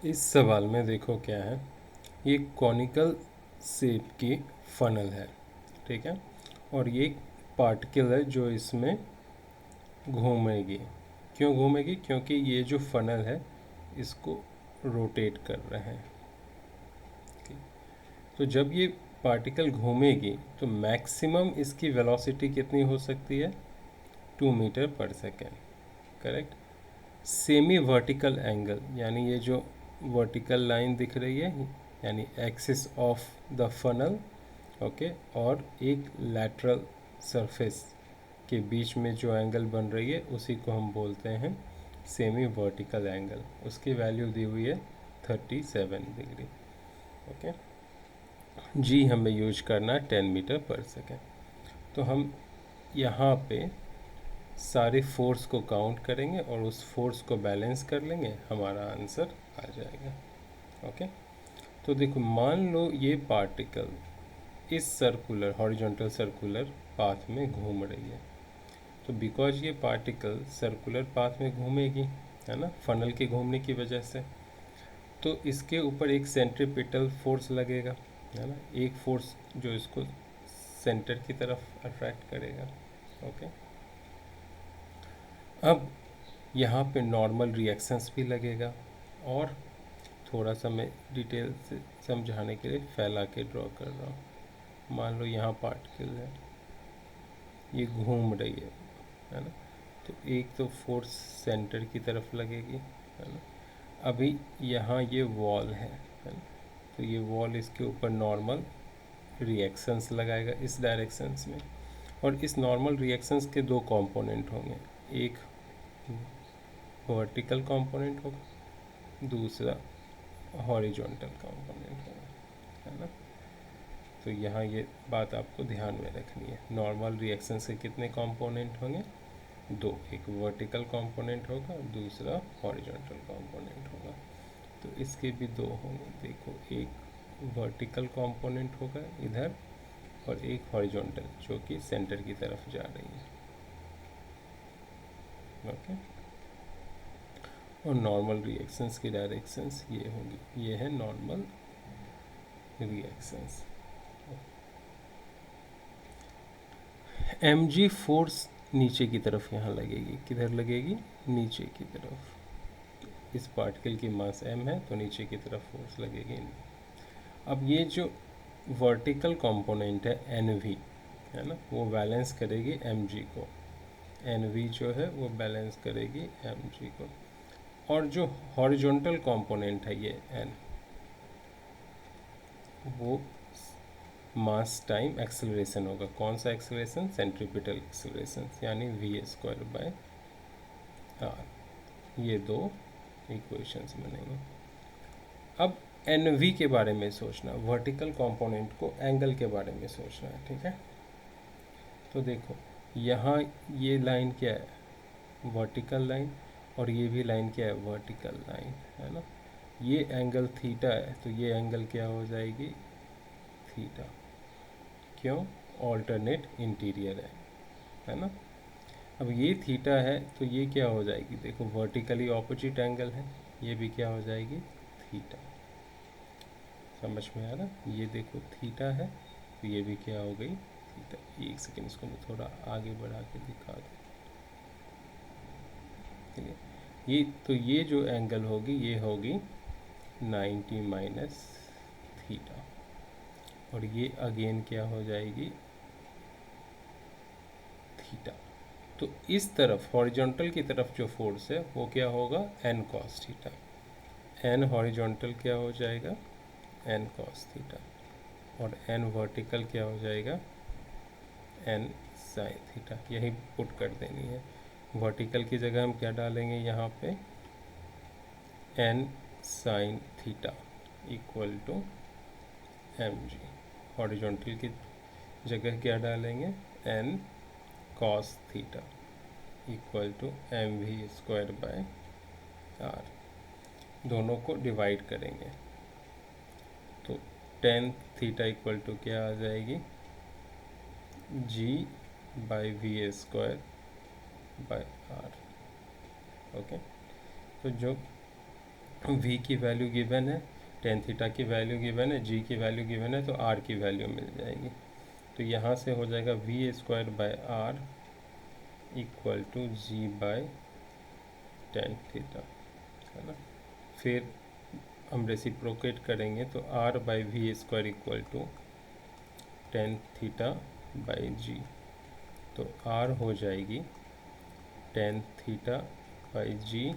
इस सवाल में देखो क्या है, ये कॉनिकल शेप की फनल है, ठीक है। और ये पार्टिकल है जो इसमें घूमेगी। क्यों घूमेगी? क्योंकि ये जो फनल है इसको रोटेट कर रहे हैं। तो जब ये पार्टिकल घूमेगी तो मैक्सिमम इसकी वेलोसिटी कितनी हो सकती है? 2 मीटर पर second, correct. Semi vertical angle, यानी ये जो वर्टिकल लाइन दिख रही है यानी axis of the funnel, okay, और एक लैटरल सरफेस के बीच में जो एंगल बन रही है उसी को हम बोलते हैं सेमी वर्टिकल एंगल। उसकी वैल्यू दी हुई है 37 डिग्री, ओके। जी हमें यूज करना है 10 मीटर पर सेकेंड। तो हम यहाँ पे सारे फोर्स को काउंट करेंगे और उस फोर्स को बैलेंस कर लेंगे, हमारा आंसर आ जाएगा, ओके। तो देखो, मान लो ये पार्टिकल इस सर्कुलर हॉरिजॉन्टल सर्कुलर पाथ में घूम रही है। तो बिकॉज ये पार्टिकल सर्कुलर पाथ में घूमेगी, है ना, फनल के घूमने की वजह से, तो इसके ऊपर एक सेंट्रीपिटल फोर्स लगेगा, है ना, एक फोर्स जो इसको सेंटर की तरफ अट्रैक्ट करेगा, ओके। अब यहाँ पे नॉर्मल रिएक्शंस भी लगेगा, और थोड़ा सा मैं डिटेल से समझाने के लिए फैला के ड्रॉ कर रहा हूँ। मान लो यहाँ पार्टिकल है, ये घूम रही है ना, तो एक तो फोर्स सेंटर की तरफ लगेगी, है ना। अभी यहाँ ये वॉल है ना, तो ये वॉल इसके ऊपर नॉर्मल रिएक्शंस लगाएगा इस डायरेक्शंस में, और इस नॉर्मल रिएक्शंस के दो कंपोनेंट होंगे, एक वर्टिकल कंपोनेंट होगा, दूसरा हॉरिजॉन्टल कंपोनेंट होगा, है ना। तो यहाँ ये बात आपको ध्यान में रखनी है, नॉर्मल रिएक्शंस के कितने कंपोनेंट होंगे? दो, एक वर्टिकल कंपोनेंट होगा, दूसरा हॉरिजॉन्टल कंपोनेंट होगा। तो इसके भी दो होंगे, देखो, एक वर्टिकल कंपोनेंट होगा इधर, और एक हॉरिजॉन्टल जो कि सेंटर की तरफ जा रही है, ओके। और नॉर्मल रिएक्शंस की डायरेक्शंस ये होंगी, ये है नॉर्मल रिएक्शंस। mg फोर्स नीचे की तरफ यहाँ लगेगी, किधर लगेगी? नीचे की तरफ। इस पार्टिकल की मास m है तो नीचे की तरफ फोर्स लगेगी। अब ये जो वर्टिकल कंपोनेंट है NV, है ना, वो बैलेंस करेगी mg को, NV जो है वो बैलेंस करेगी mg को। और जो हॉरिजॉन्टल कंपोनेंट है ये n, वो मास टाइम एक्सेलरेशन होगा। कौन सा एक्सेलरेशन? सेंट्रीपिटल एक्सेलरेशन, यानी v²/r। ये दो इक्वेशंस बनेंगे। अब NV के बारे में सोचना, वर्टिकल कंपोनेंट को एंगल के बारे में सोचना है, ठीक है। तो देखो, यहाँ ये लाइन क्या है? वर्टिकल लाइन, और ये भी लाइन क्या है? वर्टिकल लाइन, है ना। ये एंगल थीटा है, तो ये एंगल क्या हो जाएगी? थीटा। क्यों? ऑल्टरनेट इंटीरियर है ना। अब ये थीटा है तो ये क्या हो जाएगी? देखो, वर्टिकली ऑपोजिट एंगल है, ये भी क्या हो जाएगी? थीटा। समझ में आ रहा? ये देखो थीटा है तो ये भी क्या हो गई? थीटा। एक सेकेंड, इसको मैं थोड़ा आगे बढ़ा के दिखा दूँ। ये तो ये जो एंगल होगी ये होगी 90 माइनस थीटा, और ये अगेन क्या हो जाएगी? थीटा। तो इस तरफ हॉरिजॉन्टल की तरफ जो फोर्स है वो क्या होगा? n cos theta. n horizontal क्या हो जाएगा? n cos theta. और n वर्टिकल क्या हो जाएगा? n sin theta. यही पुट कर देनी है। वर्टिकल की जगह हम क्या डालेंगे यहाँ पे? n sin theta equal to mg। Horizontal की जगह क्या डालेंगे? n cos theta equal to mv²/r। दोनों को डिवाइड करेंगे तो tan थीटा इक्वल टू क्या आ जाएगी? g/v²/r, okay. तो जो v की वैल्यू गिवन है, टेन थीटा की वैल्यू गिवन है, g की वैल्यू गिवन है, तो r की वैल्यू मिल जाएगी। तो यहाँ से हो जाएगा V square by R equal to G by tan theta, है ना। फिर हम रेसिप्रोकेट करेंगे तो r by V square equal to tan theta by G, तो r हो जाएगी tan theta by G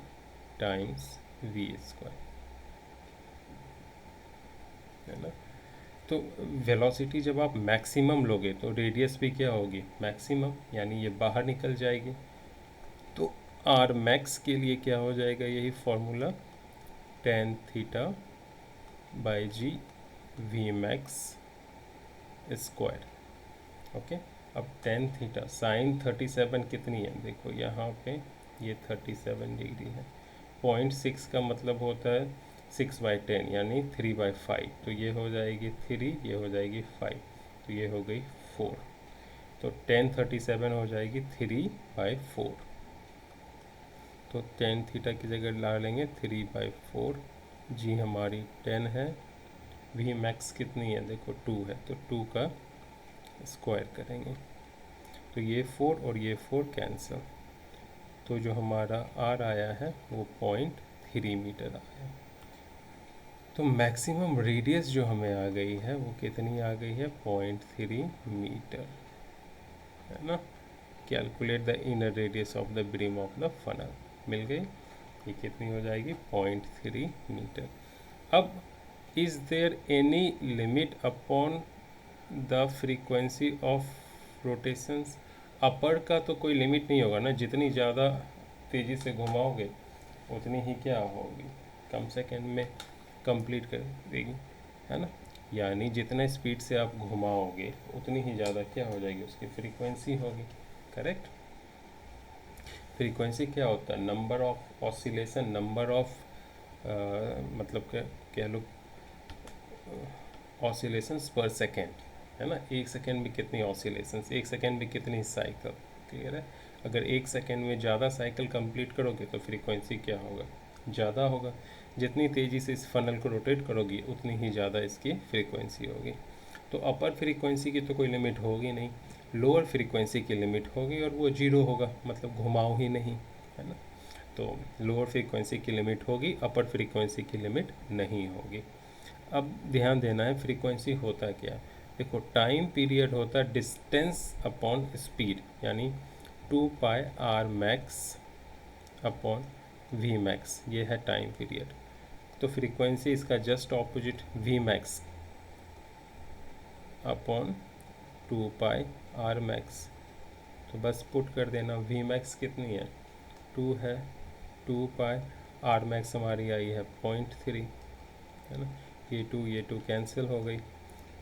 times V square, है ना। तो वेलोसिटी जब आप मैक्सिमम लोगे तो रेडियस भी क्या होगी, मैक्सिमम, यानी ये बाहर निकल जाएगी। तो आर मैक्स के लिए क्या हो जाएगा, यही formula tan theta by G V max square. Okay, अब टेन थीटा साइन 37 कितनी है, देखो यहाँ पे ये 37 डिग्री है। 0.6 का मतलब होता है 6/10 यानी 3/5, तो ये हो जाएगी 3, ये हो जाएगी 5, तो ये हो गई 4, तो टेन 37 हो जाएगी 3/4। तो टेन थीटा की जगह ला लेंगे 3/4, जी हमारी 10 है, वी मैक्स कितनी है, देखो 2 है, तो 2 का स्क्वायर करेंगे, तो ये 4 और ये 4 कैंसिल, तो जो हमारा आर आया है वो 0.3 मीटर आया। तो मैक्सिमम रेडियस जो हमें आ गई है वो कितनी आ गई है, 0.3 मीटर, है ना। Calculate the inner radius of the brim of the funnel, मिल गई, ये कितनी हो जाएगी 0.3 मीटर। अब is there any limit upon the frequency of rotations, upper का तो कोई लिमिट नहीं होगा ना, जितनी ज़्यादा तेज़ी से घुमाओगे उतनी ही क्या होगी, कम सेकेंड में कंप्लीट कर देगी, है ना। यानी जितने स्पीड से आप घुमाओगे उतनी ही ज़्यादा क्या हो जाएगी, उसकी फ्रीक्वेंसी होगी, करेक्ट। फ्रीक्वेंसी क्या होता है, number of oscillation, number of मतलब कह लो ऑसिलेशंस पर सेकेंड, है ना। एक सेकेंड में कितनी ऑसिलेशंस, एक सेकेंड में कितनी साइकिल, क्लियर है। अगर एक सेकेंड में ज़्यादा साइकिल कंप्लीट करोगे तो फ्रीक्वेंसी क्या होगा, ज़्यादा होगा। जितनी तेज़ी से इस फनल को रोटेट करोगी उतनी ही ज़्यादा इसकी फ्रीक्वेंसी होगी। तो अपर फ्रीक्वेंसी की तो कोई लिमिट होगी नहीं, लोअर फ्रीक्वेंसी की लिमिट होगी और वो जीरो होगा, मतलब घुमाओ ही नहीं, है ना। तो लोअर फ्रीक्वेंसी की लिमिट होगी, अपर फ्रीक्वेंसी की लिमिट नहीं होगी। अब ध्यान देना है फ्रीक्वेंसी होता क्या, देखो टाइम पीरियड होता है डिस्टेंस अपॉन स्पीड, यानी 2 pi R max upon V max, ये है टाइम पीरियड। तो फ्रीक्वेंसी इसका just opposite V max upon 2 pi R max, तो बस पुट कर देना, वी मैक्स कितनी है 2 है, 2 पाई आर मैक्स हमारी आई है 0.3, है ना। ये टू कैंसिल हो गई,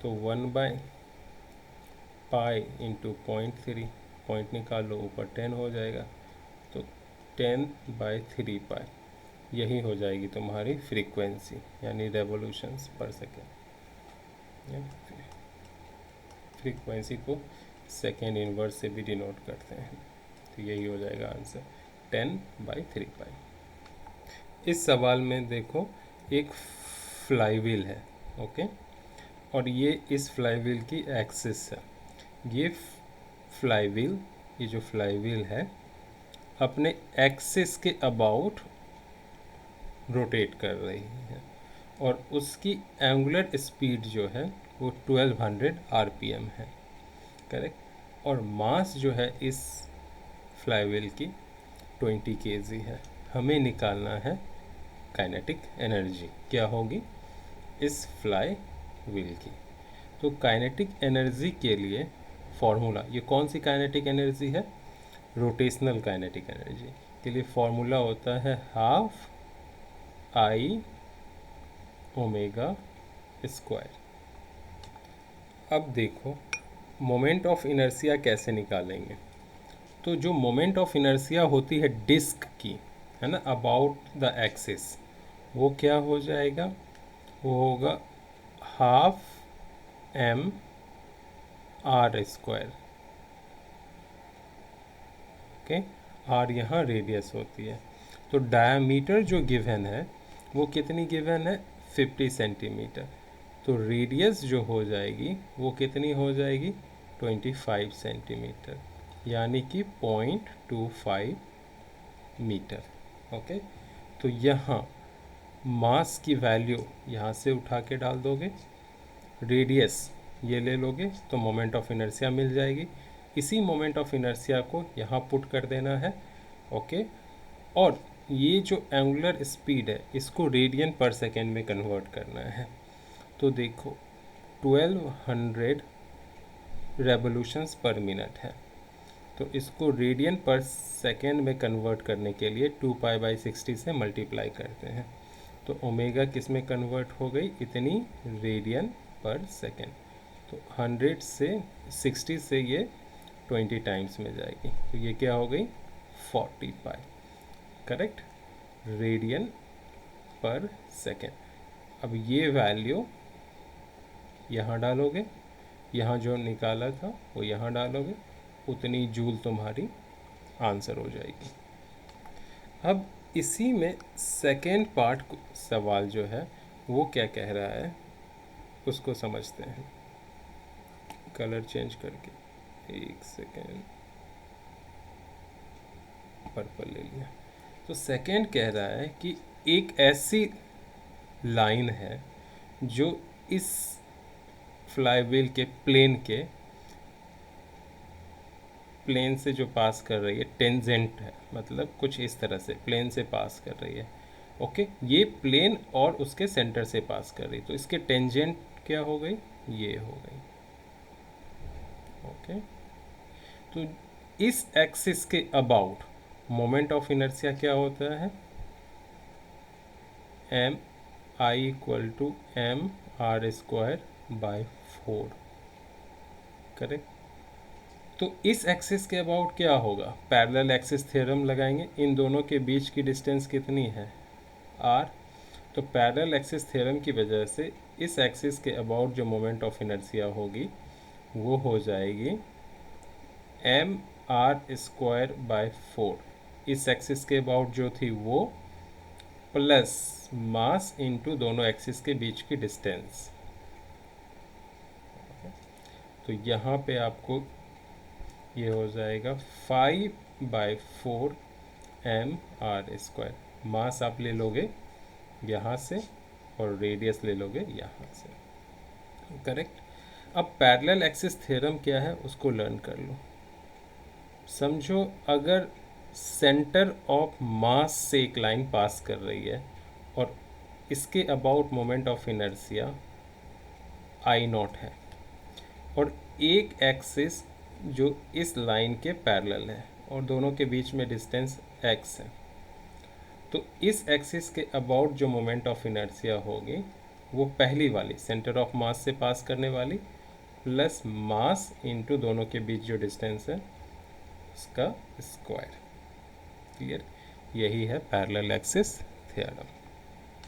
तो 1/पाई इंटू 0.3, पॉइंट निकाल लो ऊपर 10 हो जाएगा, तो 10/3 पाई, यही हो जाएगी तुम्हारी फ्रीक्वेंसी, यानी रेवोल्यूशंस पर सेकेंड। फ्रीक्वेंसी को सेकेंड इनवर्स से भी डिनोट करते हैं, तो यही हो जाएगा आंसर 10/3 पाई। इस सवाल में देखो एक फ्लाईव्हील है, ओके, और ये इस फ्लाईव्हील की एक्सिस है। ये फ्लाईव्हील, ये जो फ्लाईव्हील है अपने एक्सिस के अबाउट रोटेट कर रही है, और उसकी एंगुलर स्पीड जो है वो 1200 आरपीएम है, करेक्ट। और मास जो है इस फ्लाईव्हील की 20 केजी है। हमें निकालना है काइनेटिक एनर्जी, क्या होगी इस फ्लाई व्हील की। तो काइनेटिक एनर्जी के लिए फॉर्मूला, ये कौन सी काइनेटिक एनर्जी है, रोटेशनल काइनेटिक एनर्जी के लिए फॉर्मूला होता है हाफ आई ओमेगा स्क्वायर। अब देखो मोमेंट ऑफ इनर्शिया कैसे निकालेंगे, तो जो मोमेंट ऑफ इनर्शिया होती है डिस्क की, है ना, अबाउट द एक्सिस, वो क्या हो जाएगा, वो होगा half M R square, okay. R यहाँ रेडियस होती है, तो डायमीटर जो गिवन है वो कितनी गिवन है, 50 सेंटीमीटर। तो रेडियस जो हो जाएगी वो कितनी हो जाएगी, 25 सेंटीमीटर, यानी कि 0.25 मीटर। ओके, तो यहाँ मास की वैल्यू यहाँ से उठा के डाल दोगे, रेडियस ये ले लोगे तो मोमेंट ऑफ इनर्शिया मिल जाएगी। इसी मोमेंट ऑफ इनर्शिया को यहाँ पुट कर देना है। ओके, और ये जो एंगुलर स्पीड है इसको रेडियन पर सेकेंड में कन्वर्ट करना है। तो देखो 1200 रेवोल्यूशंस पर मिनट है, तो इसको रेडियन पर सेकेंड में कन्वर्ट करने के लिए 2π/60 से मल्टीप्लाई करते हैं। तो ओमेगा किस में कन्वर्ट हो गई, इतनी रेडियन पर सेकेंड। तो 100 से 60 से ये 20 टाइम्स में जाएगी, तो ये क्या हो गई, 40 पाई। करेक्ट, रेडियन पर सेकेंड। अब ये वैल्यू यहाँ डालोगे, यहाँ जो निकाला था वो यहाँ डालोगे, उतनी जूल तुम्हारी आंसर हो जाएगी। अब इसी में सेकेंड पार्ट सवाल जो है वो क्या कह रहा है उसको समझते हैं। कलर चेंज करके, एक सेकेंड, पर्पल ले लिया। तो सेकेंड कह रहा है कि एक ऐसी लाइन है जो इस फ्लाईव्हील के प्लेन से जो पास कर रही है, टेंजेंट है, मतलब कुछ इस तरह से प्लेन से पास कर रही है। ओके, ये प्लेन और उसके सेंटर से पास कर रही, तो इसके टेंजेंट क्या हो गई, ये हो गई। ओके, तो इस एक्सिस के अबाउट मोमेंट ऑफ इनर्शिया क्या होता है, mi=mr²/4। करेक्ट, तो इस एक्सिस के अबाउट क्या होगा, पैरेलल एक्सिस थ्योरम लगाएंगे। इन दोनों के बीच की डिस्टेंस कितनी है, r। तो पैरेलल एक्सिस थ्योरम की वजह से इस एक्सिस के अबाउट जो मोमेंट ऑफ इनर्शिया होगी वो हो जाएगी mr²/4। इस एक्सिस के अबाउट जो थी वो प्लस मास इंटू दोनों एक्सिस के बीच की डिस्टेंस। तो यहाँ पे आपको ये हो जाएगा 5/4 mr²। मास आप ले लोगे यहाँ से और रेडियस ले लोगे यहाँ से। करेक्ट, अब पैरेलल एक्सिस थ्योरम क्या है उसको लर्न कर लो। समझो अगर सेंटर ऑफ मास से एक लाइन पास कर रही है और इसके about moment of inertia I0 है, और एक एक्सिस जो इस लाइन के पैरेलल है और दोनों के बीच में डिस्टेंस x है, तो इस एक्सिस के अबाउट जो मोमेंट ऑफ इनर्शिया होगी वो पहली वाली सेंटर ऑफ मास से पास करने वाली प्लस मास इंटू दोनों के बीच जो डिस्टेंस है उसका स्क्वायर। क्लियर, यही है पैरेलल एक्सिस थ्योरम।